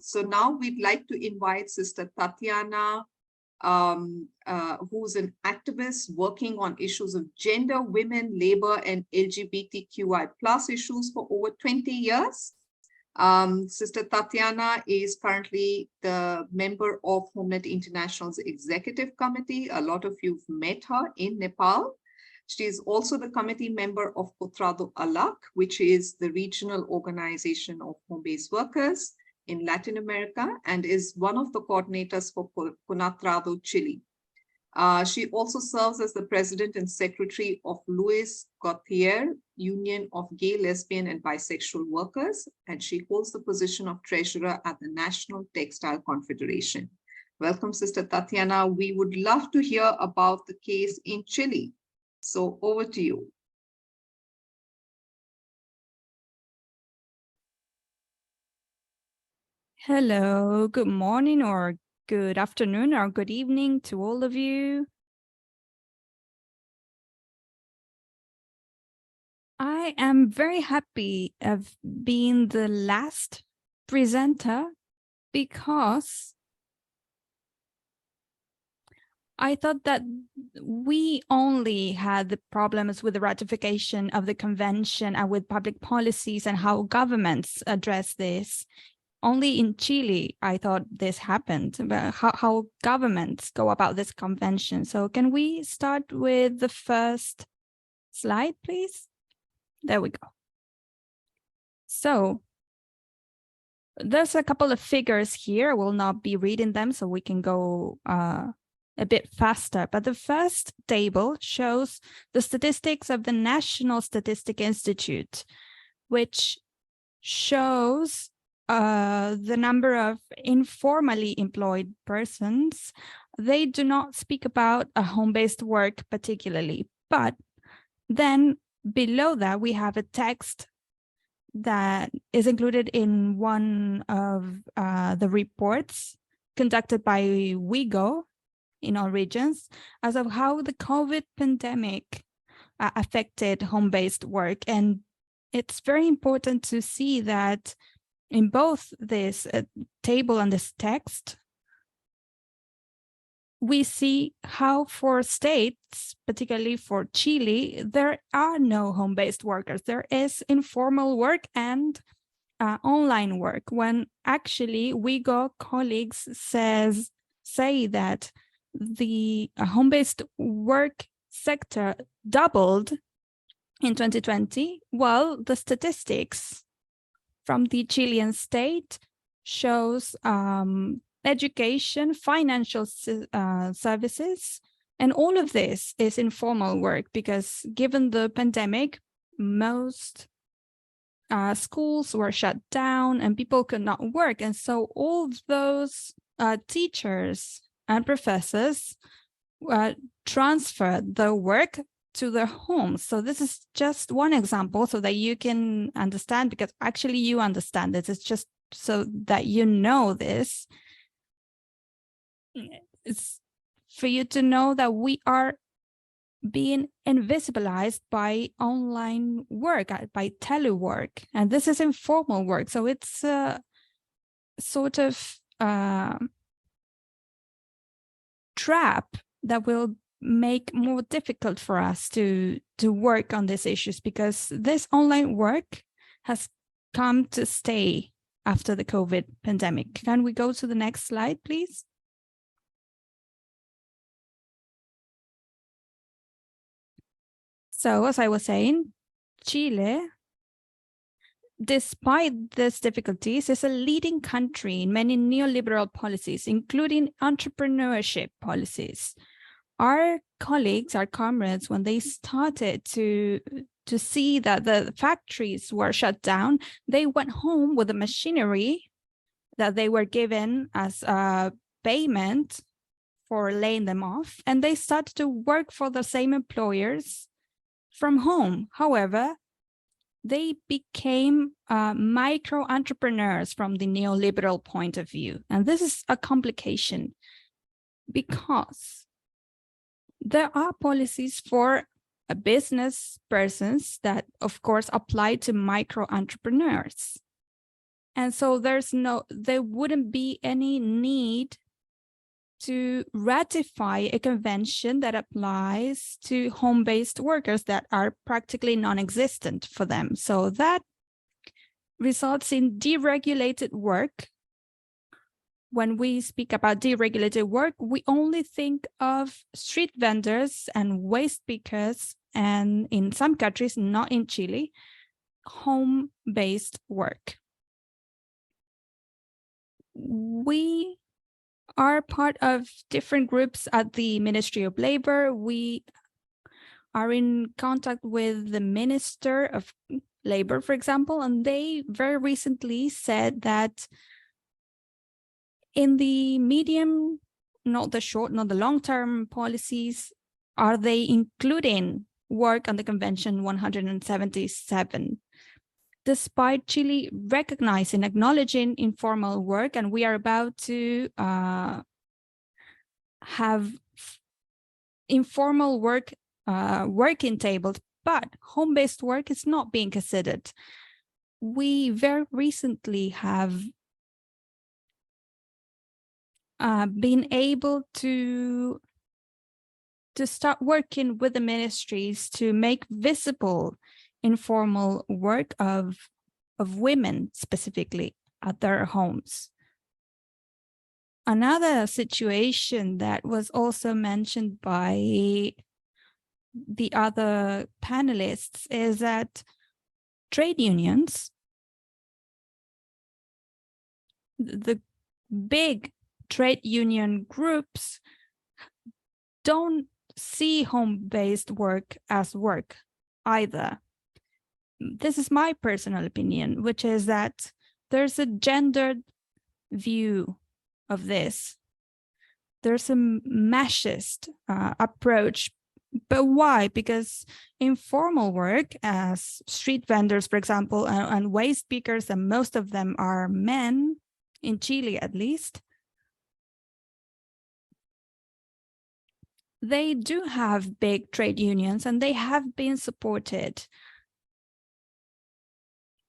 So now we'd like to invite Sister Tatiana, who's an activist working on issues of gender, women, labor, and LGBTQI+ issues for over 20 years. Sister Tatiana is currently the member of Homenet International's Executive Committee. A lot of you've met her in Nepal. She is also the committee member of Potrado Alac, which is the regional organization of home-based workers in Latin America, and is one of the coordinators for Conatrado, Chile. She also serves as the president and secretary of Luis Gautier Union of Gay, Lesbian, and Bisexual Workers, and she holds the position of treasurer at the National Textile Confederation. Welcome, Sister Tatiana. We would love to hear about the case in Chile. So over to you. Hello, good morning or good afternoon or good evening to all of you. I am very happy of being the last presenter because I thought that we only had the problems with the ratification of the convention and with public policies and how governments address this. Only in Chile, I thought this happened, but how governments go about this convention. So can we start with the first slide, please? There we go. So there's a couple of figures here. I will not be reading them, so we can go a bit faster. But the first table shows the statistics of the National Statistic Institute, which shows the number of informally employed persons. They do not speak about a home-based work particularly, but then below that we have a text that is included in one of the reports conducted by WIGO in all regions as of how the COVID pandemic affected home-based work. And it's very important to see that in both this table and this text, we see how for states, particularly for Chile, there are no home-based workers. There is informal work and online work, when actually WIGO colleagues say that the home-based work sector doubled in 2020, while the statistics from the Chilean state shows education, financial services, and all of this is informal work because given the pandemic, most schools were shut down and people could not work. And so all those teachers and professors transferred the work to their homes. So this is just one example so that you can understand, because actually you understand this. It's just so that you know this. It's for you to know that we are being invisibilized by online work, by telework, and this is informal work. So it's a sort of trap that will make more difficult for us to work on these issues, because this online work has come to stay after the COVID pandemic. Can we go to the next slide, please? So as I was saying, Chile, despite these difficulties, is a leading country in many neoliberal policies, including entrepreneurship policies. Our colleagues, our comrades, when they started to see that the factories were shut down, they went home with the machinery that they were given as a payment for laying them off, and they started to work for the same employers from home. However, they became micro entrepreneurs from the neoliberal point of view. And this is a complication because there are policies for business persons that, of course, apply to micro entrepreneurs. And so there wouldn't be any need to ratify a convention that applies to home-based workers that are practically non-existent for them. So that results in deregulated work. When we speak about deregulated work, we only think of street vendors and waste pickers, and in some countries, not in Chile, home-based work. We are part of different groups at the Ministry of Labor. We are in contact with the Minister of Labor, for example, and they very recently said that in the medium, not the short, not the long-term policies, are they including work on the Convention 177? Despite Chile recognizing, acknowledging informal work, and we are about to have informal work working tables, but home-based work is not being considered. We very recently have been able to start working with the ministries to make visible informal work of women specifically at their homes. Another situation that was also mentioned by the other panelists is that trade unions, the big trade union groups, don't see home-based work as work either. This is my personal opinion, which is that there's a gendered view of this. There's a machist approach. But why? Because informal work, as street vendors, for example, and waste pickers, and most of them are men, in Chile at least, they do have big trade unions, and they have been supported.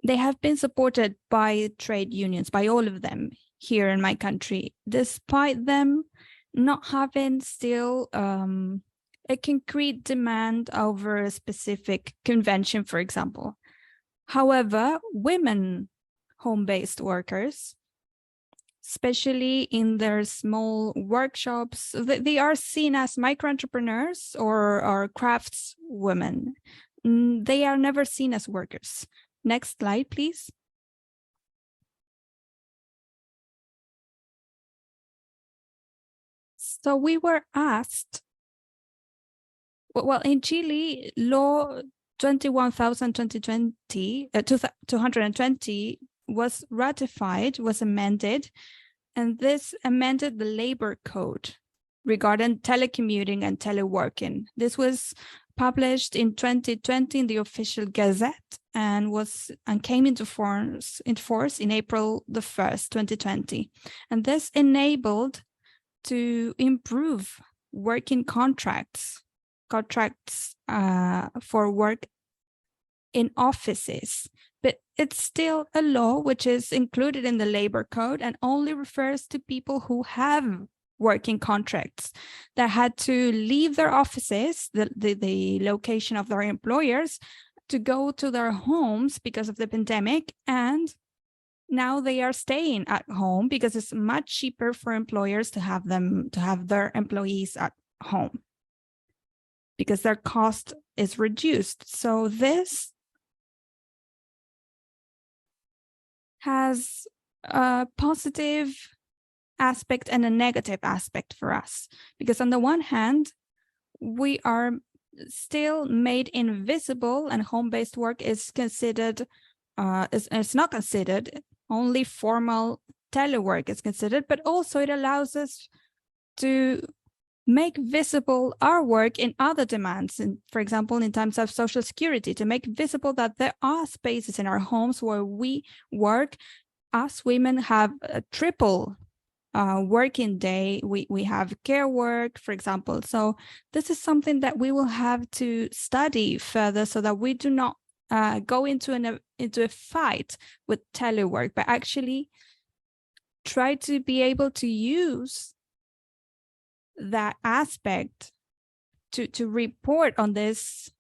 They have been supported by trade unions, by all of them here in my country, despite them not having still a concrete demand over a specific convention, for example. However, women home-based workers, especially in their small workshops, they are seen as micro-entrepreneurs or craftswomen. They are never seen as workers. Next slide, please. So we were asked, well, in Chile, law 21,220 was ratified, was amended, and this amended the labor code regarding telecommuting and teleworking. This was published in 2020 in the official Gazette and came into force in April the 1st, 2020. And this enabled to improve working contracts for work in offices. But it's still a law which is included in the labor code and only refers to people who have working contracts that had to leave their offices, the location of their employers, to go to their homes because of the pandemic, and now they are staying at home because it's much cheaper for employers to have their employees at home because their cost is reduced. So this has a positive aspect and a negative aspect for us, because on the one hand, we are still made invisible, and home-based work is considered, it's not considered, only formal telework is considered, but also it allows us to make visible our work in other demands, and for example, in terms of social security, to make visible that there are spaces in our homes where we work. Us women have a triple working day. We have care work, for example. So this is something that we will have to study further so that we do not go into a fight with telework, but actually try to be able to use that aspect to report on this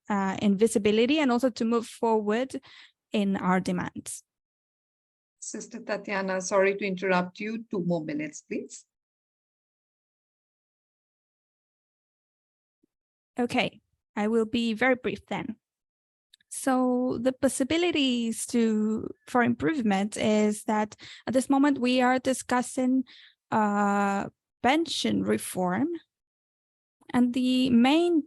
invisibility and also to move forward in our demands. Sister Tatiana, sorry to interrupt you. 2 more minutes, please. Okay, I will be very brief then. So the possibilities for improvement is that at this moment we are discussing pension reform, and the main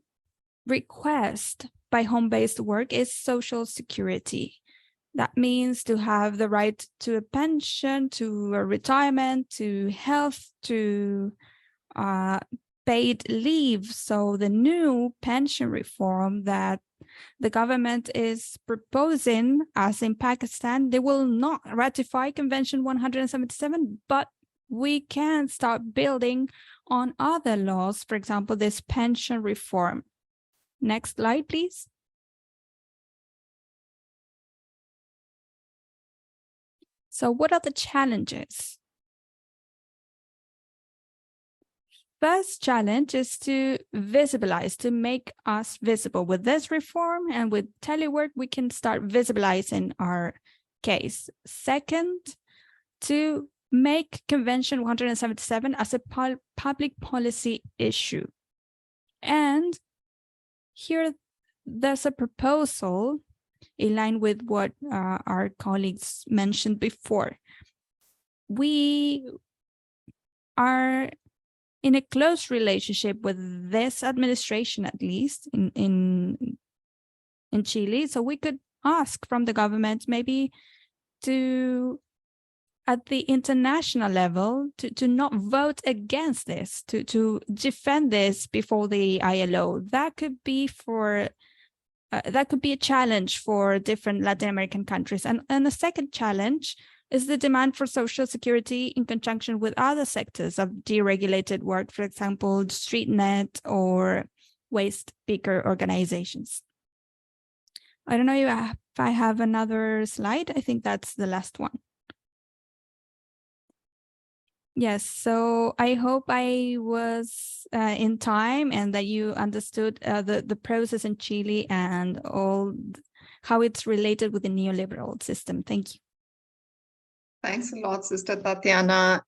request by home-based work is social security. That means to have the right to a pension, to a retirement, to health, to paid leave. So the new pension reform that the government is proposing, as in Pakistan, they will not ratify Convention 177, but we can start building on other laws, for example, this pension reform. Next slide, please. So what are the challenges? First challenge is to visibilize, to make us visible. With this reform and with telework, we can start visualizing our case. Second, to make Convention 177 as a public policy issue. And here there's a proposal in line with what our colleagues mentioned before. We are in a close relationship with this administration, at least in Chile. So we could ask from the government maybe to, at the international level, to not vote against this, to defend this before the ILO. That could be a challenge for different Latin American countries. And the second challenge is the demand for social security in conjunction with other sectors of deregulated work, for example, StreetNet or waste picker organizations. I don't know if I have another slide. I think that's the last one. Yes, so I hope I was in time and that you understood the process in Chile and how it's related with the neoliberal system. Thank you. Thanks a lot, Sister Tatiana.